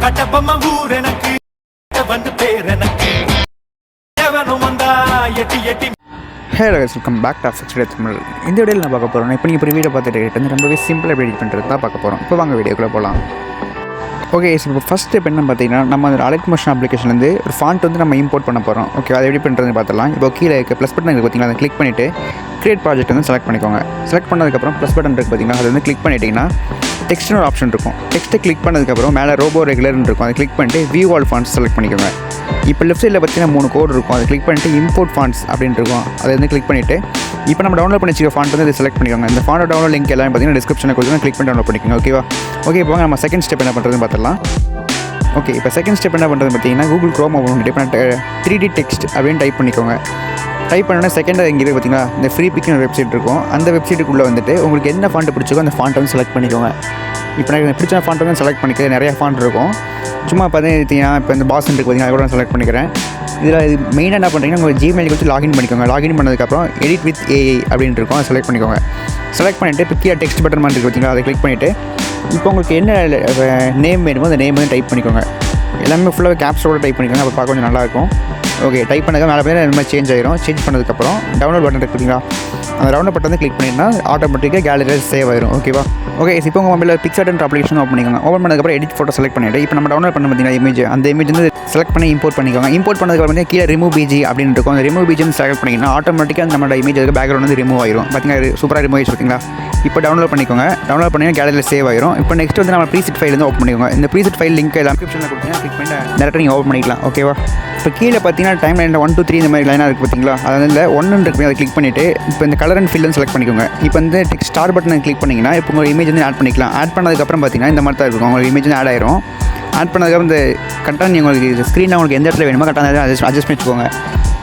கட்டபொம்மை ஊர் எனக்கு வந்து பேர் எனக்கு எவனும் வந்தா எட்டி எட்டி. ஹே guys, welcome back to To இந்த வீடியோவில் நான் பார்க்க போகிறோம். இப்போ நீங்கள் வீடியோ பார்த்துட்டு வந்து ரொம்பவே சிம்பிளாக எப்படி எடிட் பண்ணுறது தான் பார்க்க போகிறோம். இப்போ வாங்க வீடியோக்குள்ளே போகலாம். ஓகே, இப்போ ஃபஸ்ட் ஸ்டெப் என்ன பார்த்தீங்கன்னா, நம்ம அந்த Alight மோஷன் அப்ளிகேஷன்லேருந்து ஒரு ஃபாண்ட் வந்து நம்ம இம்போர்ட் பண்ண போகிறோம். ஓகே, அதை எப்படி பண்ணுறதுன்னு பார்த்துலாம். இப்போ கீழே இருக்க ப்ளஸ் பட்டன் இருக்குது பார்த்தீங்களா, அதை கிளிக் பண்ணிவிட்டு கிரியேட் ப்ராஜெக்ட் வந்து செலக்ட் பண்ணிக்கோங்க. செலக்ட் பண்ணதுக்கப்புறம் ப்ளஸ் பட்டன் இருக்குது பார்த்தீங்கன்னா, அதை வந்து கிளிக் பண்ணிட்டீங்கன்னா டெக்ஸ்ட்னு ஒரு ஆப்ஷன் இருக்கும். டெக்ஸ்ட்டை கிளிக் பண்ணதுக்கப்புறம் மேலே ரோபோ ரெகுலர்னு இருக்கும். அதை கிளிக் பண்ணிட்டு வியூ ஆல் ஃபாண்ட்ஸ் செலக்ட் பண்ணிக்கோங்க. இப்போ லெஃப்ட் சைடில் பார்த்தீங்கன்னா 3 கோட் இருக்கும். அதை கிளிக் பண்ணிட்டு இம்போர்ட் ஃபாண்ட்ஸ் அப்படின்னு இருக்கும். அதை வந்து கிளிக் பண்ணிவிட்டு இப்போ நம்ம டவுன்லோட் பண்ணி வச்சுக்க ஃபாண்ட் வந்து அதை செலக்ட் பண்ணிக்கோங்க. இந்த ஃபாண்ட் டவுன்லோட் லிங்க் எல்லாம் பார்த்தீங்கன்னா டிஸ்கிரிப்ஷனில் கொடுத்து கிளிக் பண்ணி டவுன்லோட் பண்ணிக்கோங்க. ஓகேவா? ஓகே, இப்போ நம்ம செகண்ட் ஸ்டெப் என்ன பண்ணுறதுன்னு பார்த்துலாம். ஓகே, இப்போ செகண்ட் ஸ்டெப் என்ன பண்ணுறது பார்த்தீங்கன்னா, கூகுள் க்ரோம் ஓப்பன் பண்ணிட்டு இப்போ 3D டெக்ஸ்ட் அப்படின்னு டைப் பண்ணிக்கோங்க. டைப் பண்ணோன்னா செகண்ட் இங்கே இருக்குது பார்த்தீங்களா, இந்த ஃப்ரீ பிக்னு ஒரு வெப்சைட் இருக்கும். அந்த வெப்சைட்டுக்குள்ளே வந்துட்டு உங்களுக்கு என்ன ஃபாண்ட் பிடிச்சிக்கோ அந்த ஃபாண்ட் வந்து செலக்ட் பண்ணிக்கோங்க. இப்போ எனக்கு பிடிச்ச ஃபாண்ட் வந்து செலக்ட் பண்ணிக்கிறேன். நிறையா ஃபாண்ட் இருக்கும். சும்மா பார்த்தீங்கன்னா இப்போ இந்த பாஸ் இருக்குது பார்த்தீங்கன்னா, அதை கூட நான் செலக்ட் பண்ணிக்கிறேன். இதில் இது மெயினாக என்ன பண்ணுறீங்கன்னா, உங்கள் ஜிமெயிலுக்கு வச்சு லாகின் பண்ணிக்கோங்க. லாகின் பண்ணதுக்கப்புறம் எடிட் வித் ஏஐ அப்படின்னு இருக்கும். அதை செலக்ட் பண்ணிக்கோங்க. செலக்ட் பண்ணிவிட்டு இப்போ கீழே டெக்ஸ்ட் பட்டன் மாதிரி இருக்குது பார்த்தீங்களா, அதை கிளிக் பண்ணிவிட்டு இப்போ உங்களுக்கு என்ன நேம் வேணுமோ அந்த நேம் வந்து டைப் பண்ணிக்கோங்க. எல்லாமே ஃபுல்லாக கேப்ஸோட டைப் பண்ணிக்கோங்க. அப்போ பார்க்க கொஞ்சம் நல்லாயிருக்கும். ஓகே, டைப் பண்ணதுக்கு மேலே பார்த்தீங்கன்னா இந்த மாதிரி சேஞ்ச் ஆகிரும். சேஞ்ச் பண்ணதுக்கப்புறம் டவுன்லோட் பட்டன் இருக்குது பார்த்தீங்களா, அந்த டவுன்லோட் பட்டன் வந்து கிளிக் பண்ணிங்கன்னா ஆட்டோமேட்டிக்காக கேலரியில் சேவ் ஆயிரும். ஓகேவா? ஓகே, இப்போ உங்கள் மொபைலில் பிக்சர்ட் அப்ளிகேஷன் ஓப்பன் பண்ணிக்கோங்க. ஓப்பன் பண்ணதுக்கப்புறம் எடிட் ஃபோட்டோ செலக்ட் பண்ணிவிட்டு இப்போ நம்ம டவுன்லோட் பண்ண பார்த்தீங்கன்னா இமேஜ், அந்த இமேஜ் வந்து செலக்ட் பண்ணி இம்போர்ட் பண்ணிக்கோங்க. இம்போர்ட் பண்ணதுக்கப்புறம் வந்து கீழே ரிமூவ் பிஜி அப்படின்னு இருக்கும். அந்த ரிமூவ் பிஜி வந்து செலக்ட் பண்ணிங்கன்னா ஆட்டோமேட்டிக்காக நம்மளோட இமேஜ் பேக்ரவுண்ட் வந்து ரிமூவ் ஆயிரும். பார்த்தீங்கன்னா சூப்பராக ரிமூவ் ஆயிடுச்சு பார்த்தீங்களா. இப்போ டவுன்லோட் பண்ணிக்கோங்க. டவுன்லோட் பண்ணி கேலரியில் சேவ் ஆயிரும். இப்போ நெக்ஸ்ட் வந்து நம்ம ப்ரீசெட் ஃபைல் வந்து ஓப்பன் பண்ணிக்கோங்க. இந்த ப்ரீசெட் ஃபைல் லிங்க் டிஸ்கிரிப்ஷனில் கொடுத்தீங்கன்னா கிளிக் பண்ணி டேரெக்டாக நீங்கள் ஓப்பன் பண்ணிக்கலாம். ஓகேவா? இப்போ கீழே பார்த்தீங்கன்னா டைம் லைனில் 1 2 3 இந்த மாதிரி லைனாக இருக்குது பார்த்தீங்களா, அதில் 1 இருக்குது. அதை கிளிக் பண்ணிவிட்டு இப்போ இந்த கலர் அண்ட் ஃபில்லுன்னு செலக்ட் பண்ணிக்கோங்க. இப்போ வந்து ஸ்டார் பட்டனை கிளிக் பண்ணிங்கன்னா இப்போ உங்கள் இமேஜ் வந்து ஆட் பண்ணிக்கலாம். ஆட் பண்ணதுக்கப்புறம் பார்த்தீங்கன்னா இந்த மாதிரி தான் இருக்கும். உங்களுக்கு இமேஜ் வந்து ஆட் ஆயிரும். ஆட் பண்ணதுக்கப்புறம் இந்த கரெக்டாக நீங்கள் உங்களுக்கு ஸ்க்ரீனில் உங்களுக்கு எந்த இடத்துல வேணுமோ கரெக்டாக அட்ஜஸ்ட் பண்ணிக்கோங்க.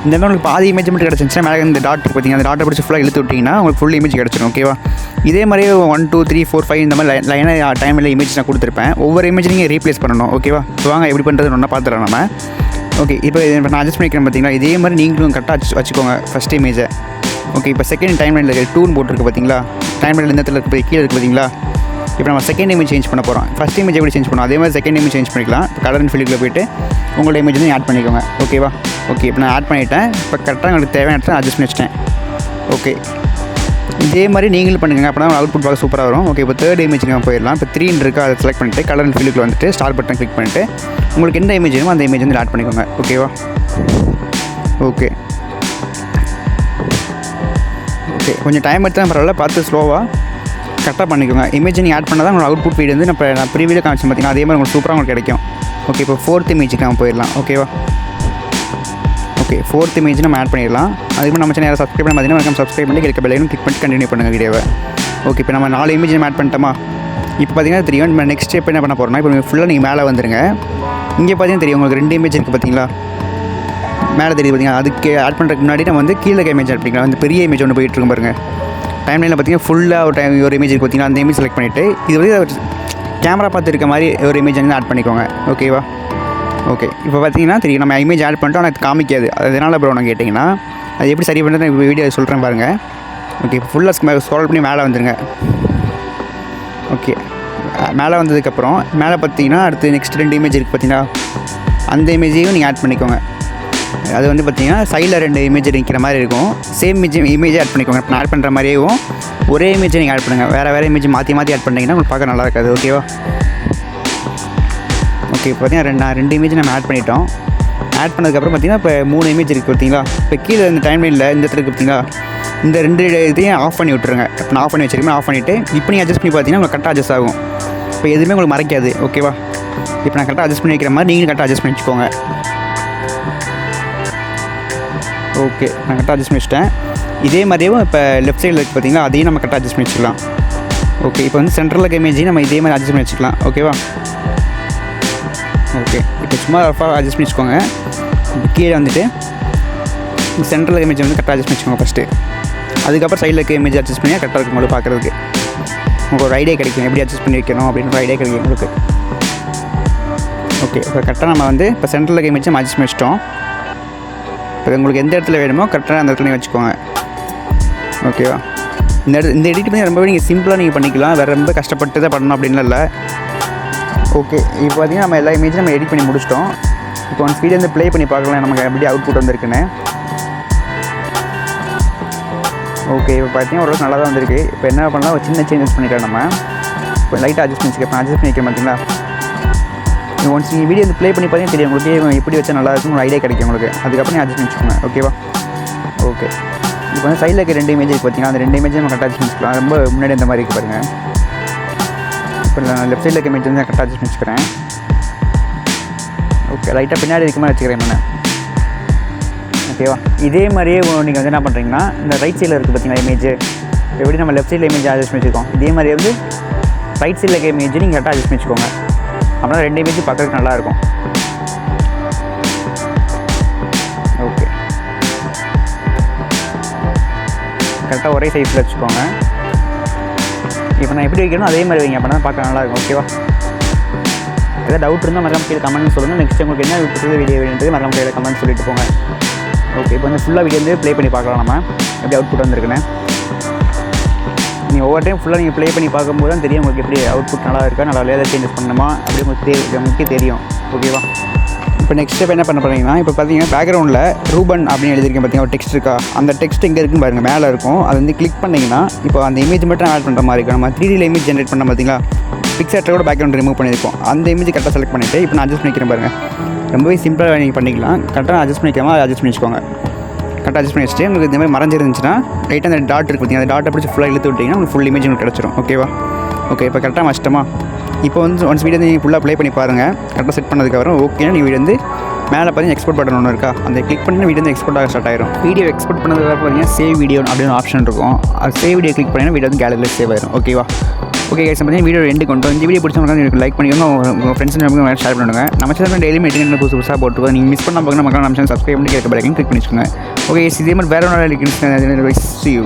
இந்த மாதிரி உங்களுக்கு பாதி இமேஜ் மட்டும் கிடச்சிருந்துச்சுன்னா மேலே இந்த டாட் பார்த்தீங்கன்னா அந்த டாட்டை பிடிச்சி ஃபுல்லாக இழுத்து விட்டிங்கன்னா உங்களுக்கு ஃபுல் இமேஜ் கிடச்சிடும். ஓகேவா? இதே மாதிரியே 1 2 3 4 5 இந்த மாதிரி லைனாக டைமில் இமேஜ் நான் கொடுத்துருப்பேன். ஒவ்வொரு இமேஜ் நீங்கள் ரீப்ளேஸ் பண்ணணும். ஓகேவா? இப்போ வாங்க எப்படி பண்ணுறது ஒன்றா பார்த்துக்கலாம் நம்ம. ஓகே, இப்போ நான் அட்ஜஸ்ட் பண்ணிக்கிறேன் பார்த்தீங்களா, இதே மாதிரி நீங்களும் கரெக்டாக வச்சுக்கோங்க ஃபஸ்ட் இமேஜை. ஓகே, இப்போ செகண்ட் டைம் லைனில் இருக்க டூன் போட்டுருக்கு பார்த்தீங்களா, டைம் லைனில் இந்த இடத்துல இருக்குது கீழே இருக்குது பார்த்தீங்களா. இப்போ நம்ம செகண்ட் இமேஜ் சேஞ்ச் பண்ண போகிறோம். ஃபஸ்ட் இமேஜ் எப்படி சேஞ்ச் பண்ணோம் அதே மாதிரி செகண்ட் இமேஜ் சேஞ்ச் பண்ணிக்கலாம். இப்போ கலர் அண்ட் ஃபில்லுக்குள்ள போய்ட்டு உங்களோட இமேஜ் வந்து ஆட் பண்ணிக்கோங்க. ஓகேவா? ஓகே, இப்போ நான் ஆட் பண்ணிவிட்டேன். இப்போ கரெக்டாக உங்களுக்கு தேவையான இடத்துல அட்ஜஸ்ட் பண்ணி வச்சிட்டேன். ஓகே, இதே மாதிரி நீங்களும் பண்ணுங்கள். அப்போ தான் அவுட்புட் பார்க்க சூப்பராக வரும். ஓகே, இப்போ தேர்ட் இமேஜ் நம்ம போயிடலாம். இப்போ 3 இருக்குது, அதை செலக்ட் பண்ணிவிட்டு கலர் அண்ட் ஃபில்லுக்குள்ள வந்துட்டு ஸ்டார் பட்டன் கிளிக் பண்ணிவிட்டு உங்களுக்கு எந்த இமேஜ் வேணுமோ அந்த இமேஜ் வந்து ஆட் பண்ணிக்கோங்க. ஓகேவா? ஓகே ஓகே, கொஞ்சம் டைம் எடுத்து தான் பரவாயில்ல, பார்த்து ஸ்லோவாக கரெக்டாக பண்ணிக்கோங்க. இமேஜ் நீங்கள் ஆட் பண்ணால் தான் உங்களோட அவுட்புட் வீடு வந்து நான் ப்ரீவியூவில் காமிச்சு பார்த்தீங்கன்னா அதே மாதிரி உங்களுக்கு சூப்பராக உங்களுக்கு கிடைக்கும். ஓகே, இப்போ 4th இமேஜுக்கு நம்ம போயிடலாம். ஓகேவா? ஓகே, 4th இமேஜ் நம்ம ஆட் பண்ணிடலாம். அதுக்கு நம்ம சேனல் சப்ஸ்கிரைப் பண்ணி பார்த்தீங்கன்னா நம்ம சப்ஸ்கிரைப் பண்ணி இருக்க பெல்லையும் கிளிக் பண்ணி கண்டினியூ பண்ணுங்கள் வீடியோவை. ஓகே, இப்போ நம்ம 4 இமேஜ் ஆட் பண்ணிட்டோமா. இப்போ பார்த்தீங்கன்னா தெரியும் நம்ம நெக்ஸ்ட் ஸ்டெப் என்ன பண்ண போகிறோம்னா, இப்போ ஃபுல்லாக நீங்கள் மேலே வந்துருங்க. இங்கே பார்த்தீங்கன்னா தெரியும் உங்களுக்கு 2 இமேஜ் இருக்குது பார்த்தீங்களா, மேலே தெரியுது பார்த்தீங்கன்னா. அதுக்கு ஆட் பண்ணுறதுக்கு முன்னாடி நம்ம வந்து கீழே இமேஜ் ஆட் பண்ணிக்கலாம். அந்த பெரிய இமேஜ் ஒன்று போயிட்டு இருக்கும் பாருங்கள். டைம் லைனில் பார்த்தீங்கன்னா ஃபுல்லாக ஒரு இமேஜ் இருக்குது பார்த்தீங்கன்னா, அந்த இமேஜ் செலக்ட் பண்ணிவிட்டு இது வந்து கேமரா பார்த்து இருக்க மாதிரி ஒரு இமேஜ் வந்து ஆட் பண்ணிக்கோங்க. ஓகேவா? ஓகே, இப்போ பார்த்தீங்கன்னா தெரியும் நம்ம இமேஜ் ஆட் பண்ணிட்டோம், ஆனால் அது காமிக்காது. அதனால் அப்புறம் ஒன்று கேட்டிங்கன்னா அது எப்படி சரி பண்ணுறது இப்போ வீடியோ சொல்கிறேன் பாருங்கள். ஓகே, இப்போ ஃபுல்லாக ஸ்க்ரோல் பண்ணி மேலே வந்துடுங்க. ஓகே, மேலே வந்ததுக்கப்புறம் மேலே பார்த்தீங்கன்னா அடுத்து நெக்ஸ்ட் 2 இமேஜ் இருக்குது பார்த்தீங்கன்னா, அந்த இமேஜையும் நீங்கள் ஆட் பண்ணிக்கோங்க. அது வந்து பார்த்தீங்கன்னா சைடில் 2 இமேஜ் நிற்கிற மாதிரி இருக்கும். சேம் இமேஜை ஆட் பண்ணிக்கோங்க. இப்போ நான் ஆட் பண்ணுற மாதிரியும் ஒரே இமேஜை நீங்கள் ஆட் பண்ணுங்கள். வேறு இமேஜ் மாற்றி ஆட் பண்ணிங்கன்னா உங்களுக்கு பார்க்க நல்லா இருக்காது. ஓகேவா? ஓகே, இப்போ பார்த்தீங்கன்னா 2 இமேஜ் நம்ம ஆட் பண்ணிட்டோம். ஆட் பண்ணதுக்கப்புறம் பார்த்தீங்கன்னா இப்போ 3 இமேஜ் இருக்குது பார்த்தீங்களா. இப்போ கீழே இந்த டைம் லைனில் இந்த இடத்துல இருக்குது பார்த்தீங்களா, இந்த 2 இதையும் ஆஃப் பண்ணி விட்டுருங்க. இப்போ நான் ஆஃப் பண்ணி வச்சிருக்கேன். ஆஃப் பண்ணிவிட்டு இப்போ நீங்கள் அட்ஜஸ்ட் பண்ணி பார்த்தீங்கன்னா உங்களுக்கு கரெக்டாக அட்ஜஸ்ட் ஆகும். இப்போ எதுவுமே உங்களுக்கு மறைக்காது. ஓகேவா? இப்போ நான் கரெக்டாக அட்ஜஸ்ட் பண்ணி வைக்கிற மாதிரி நீங்களும் கரெக்டாக அட்ஜஸ்ட் பண்ணி வச்சுக்கோங்க. ஓகே, நான் கரெக்டாக அட்ஜஸ்ட் பண்ணி வச்சிட்டேன். இதே மாதிரியும் இப்போ லெஃப்ட் சைடில் இருக்குது பார்த்தீங்கன்னா, அதையும் நம்ம கரெக்டாக அட்ஜஸ்ட் பண்ணி வச்சுக்கலாம். ஓகே, இப்போ வந்து சென்டரில் இருக்க இமேஜையும் நம்ம இதே மாதிரி அட்ஜஸ்ட் பண்ணி வச்சுக்கலாம். ஓகேவா? ஓகே, இப்போ சும்மா ரஃபாக அட்ஜஸ்ட் பண்ணி வச்சுக்கோங்க. கீழே வந்துட்டு சென்ட்ரல் இமேஜ் வந்து கரெக்டாக அட்ஜஸ்ட் பண்ணி வச்சுக்கோங்க ஃபஸ்ட்டு. அதுக்கப்புறம் சைடில் இருக்க இமேஜ் அட்ஜஸ்ட் பண்ணி கரெக்டாக இருக்கும் உங்களுக்கு பார்க்குறதுக்கு. உங்களுக்கு ஒரு ஐடியா கிடைக்கும் எப்படி அட்ஜஸ்ட் பண்ணி வைக்கணும் அப்படின்னு ஒரு ஐடியா கிடைக்கும் உங்களுக்கு. ஓகே, இப்போ கரெக்டாக நம்ம வந்து இப்போ சென்ட்ரல் இருக்க இமேஜை அட்ஜஸ்ட் பண்ணி வச்சிட்டோம். இப்போ உங்களுக்கு எந்த இடத்துல வேணுமோ கரெக்டாக அந்த இடத்துல வச்சுக்கோங்க. ஓகேவா? இந்த எடிட் பண்ணி ரொம்பவே நீங்கள் சிம்பிளாக நீங்கள் பண்ணிக்கலாம். வேறு ரொம்ப கஷ்டப்பட்டு தான் பண்ணணும் அப்படின்லாம் இல்லை. ஓகே, இப்போ பார்த்தீங்கன்னா நம்ம எல்லா இமேஜும் நம்ம எடிட் பண்ணி முடிச்சிட்டோம். இப்போ ஒன் ஸ்பீட் வந்து ப்ளே பண்ணி பார்க்கலாம் நமக்கு எப்படி அவுட்புட் வந்திருக்குன்னு. ஓகே, இப்போ பார்த்தீங்கன்னா ஓரளவுக்கு நல்லா தான் வந்திருக்கு. இப்போ என்ன பண்ணலாம், ஒரு சின்ன சேஞ்சஸ் பண்ணிக்கலாம். நம்ம இப்போ லைட்டாக அட்ஜஸ்ட் பண்ணிக்கிறேன். அட்ஜஸ்ட் பண்ணிக்கிறேன் பார்த்தீங்களா. ஒன்ஸ் நீங்கள் வீடியோ வந்து ப்ளே பண்ணி பார்த்தீங்கன்னா தெரியும் உங்களுக்கு எப்படி வச்சா நல்லா இருக்கும், ஒரு ஐடியா கிடைக்கும் உங்களுக்கு. அதுக்கப்புறம் நீங்கள் அட்ஜஸ்ட் பண்ணிக்கோங்க. ஓகேவா? ஓகே, இப்போ வந்து சைடில் இருக்க 2 இமேஜ் பார்த்தீங்கன்னா அந்த 2 இமேஜும் நம்ம கரெக்டாக அட்ஜஸ்ட் பண்ணிக்கலாம். ரொம்ப முன்னாடி இந்த மாதிரி இருக்குது பாருங்கள். இப்போ நான் லெஃப்ட் சைடில் இருக்க இமேஜ் வந்து நான் கரெக்டாக அட்ஜஸ்ட் பண்ணிக்கிறேன். ஓகே, லைட்டாக பின்னாடி இருக்க மாதிரி வச்சுக்கிறேன் நான். ஓகேவா? இதே மாதிரியே நீங்கள் வந்து என்ன பண்ணுறீங்கன்னா, இந்த ரைட் சைடில் இருக்குது பார்த்தீங்கன்னா இமேஜ், எப்படி நம்ம லெஃப்ட் சைடில் இமேஜ் அட்ஜஸ்ட் பண்ணிச்சிருக்கோம், இதே மாதிரியே வந்து ரைட் சைடில் இருக்க இமேஜ் நீங்கள் கரெக்டாக அட்ஜஸ்ட் பண்ணிச்சுக்கோங்க. அப்படின்னா 2 இமேஜ் பார்க்குறதுக்கு நல்லாயிருக்கும். ஓகே, கரெக்டாக ஒரே சைஸில் வச்சுக்கோங்க. இப்போ நான் எப்படி வைக்கணும் அதே மாதிரி வைங்க, அப்படின்னா பார்க்க நல்லாயிருக்கும். ஓகேவா? ஏதாவது டவுட் இருந்தால் மறக்காம கீழே கமெண்ட் சொல்லுங்கள். நெக்ஸ்ட் உங்களுக்கு என்ன புது வீடியோ வேணுன்றது மறக்காம கீழே கமெண்ட் சொல்லிட்டு போங்க. ஓகே, இப்போ வந்து ஃபுல்லாக வீடியோ வந்து ப்ளே பண்ணி பார்க்கலாம் நம்ம எப்படி அவுட்புட் வந்திருக்குன்னு. நீங்கள் ஒவ்வொரு டைம் ஃபுல்லாக நீங்கள் ப்ளே பண்ணி பார்க்கும்போது தான் தெரியும் உங்களுக்கு எப்படி அவுட்புட் நல்லா இருக்கா, நல்லா ஏதாவது சேஞ்சஸ் பண்ணணுமா அப்படி உங்களுக்கு தெரியும். ஓகேவா? இப்போ நெக்ஸ்ட் ஸ்டெப் என்ன பண்ண போகிறீங்கன்னா, இப்போ பார்த்தீங்கன்னா பேக்ரவுண்டில் ரூபன் அப்படின்னு எழுதியிருக்கேன் பார்த்தீங்கன்னா ஒரு டெக்ஸ்ட் இருக்கா, அந்த டெக்ஸ்ட் எங்கே இருக்குன்னு பாருங்கள், மேலே இருக்கும். அது வந்து கிளிக் பண்ணிங்கன்னா இப்போ அந்த இமேஜ் மட்டும் ஆட் பண்ணுற மாதிரி இருக்கும். நம்ம 3D இமேஜ் ஜென்ரேட் பண்ண பார்த்தீங்களா, பிக்சரோட பேக்ரவுண்ட் ரிமூவ் பண்ணியிருக்கோம். அந்த இமேஜ் கரெக்டாக செலக்ட் பண்ணிவிட்டு இப்போ நான் அட்ஜஸ்ட் பண்ணிக்கிறேன் பாருங்கள். ரொம்பவே சிம்பிளாக நீங்கள் பண்ணிக்கலாம். கரெக்டாக அட்ஜஸ்ட் பண்ணிக்காமல் அதை அட்ஜஸ்ட் பண்ணிச்சுக்கோங்க. கரெக்டாக அட்ஜஸ்ட் பண்ணி வச்சுட்டு உங்களுக்கு இந்த மாதிரி மறைஞ்சிருந்துச்சுன்னா லைட்டாக அந்த டாட் இருக்குது பார்த்தீங்கன்னா, அந்த டாட்டை பிடிச்சி ஃபுல்லாக இழுத்து விட்டிங்கன்னா உங்களுக்கு ஃபுல் இமேஜ் உங்களுக்கு கிடச்சிரும். ஓகேவா? ஓகே, இப்போ கரெக்டாக வச்சிட்டோமா. இப்போ வந்து ஒன்ஸ் வீடியோ வந்து நீங்கள் ஃபுல்லாக ப்ளே பண்ணி பாருங்கள். கரெக்டாக செட் பண்ணதுக்கப்புறம் ஓகேனா நீங்கள் வீடியோ வந்து மேலே பார்த்தீங்கன்னா எக்ஸ்போர்ட் பட்டன் ஒன்று இருக்கா, அந்த கிளிக் பண்ணி வீடியோ வந்து எக்ஸ்போர்ட் ஆக ஸ்டார்ட் ஆயிரும். வீடியோ எக்ஸ்போர்ட் பண்ணதுக்கப்புறம் பார்த்தீங்கன்னா சேவ் வீடியோ அப்படின்னு ஆப்ஷன் இருக்கும். அது சேவ் வீடியோ கிளிக் பண்ணிங்கன்னா வீடியோ வந்து கேலரியில் சேவ் ஆயிரும். ஓகேவா? ஓகே கைஸ், பார்த்தீங்கன்னா வீடியோ எண்டு கொண்டு வந்து வீடியோ பிடிச்சவங்க எனக்கு லைக் பண்ணிக்கோங்க, உங்கள் ஃப்ரெண்ட்ஸ் நமக்கு ஷேர் பண்ணுங்க. நம்ம சேனல் டெய்லி மீட்டிங் புதுசாக போட்டுருக்கோம். நீங்கள் மிஸ் பண்ண பார்க்கணும், நம்ம சேனல் சப்ஸ்கிரைப் பண்ணி கேட்க பழைக்கும் கிளிக் பண்ணிச்சுக்கோங்க. ஓகே, இதே மாதிரி வேறு ஒன்று சி யூ.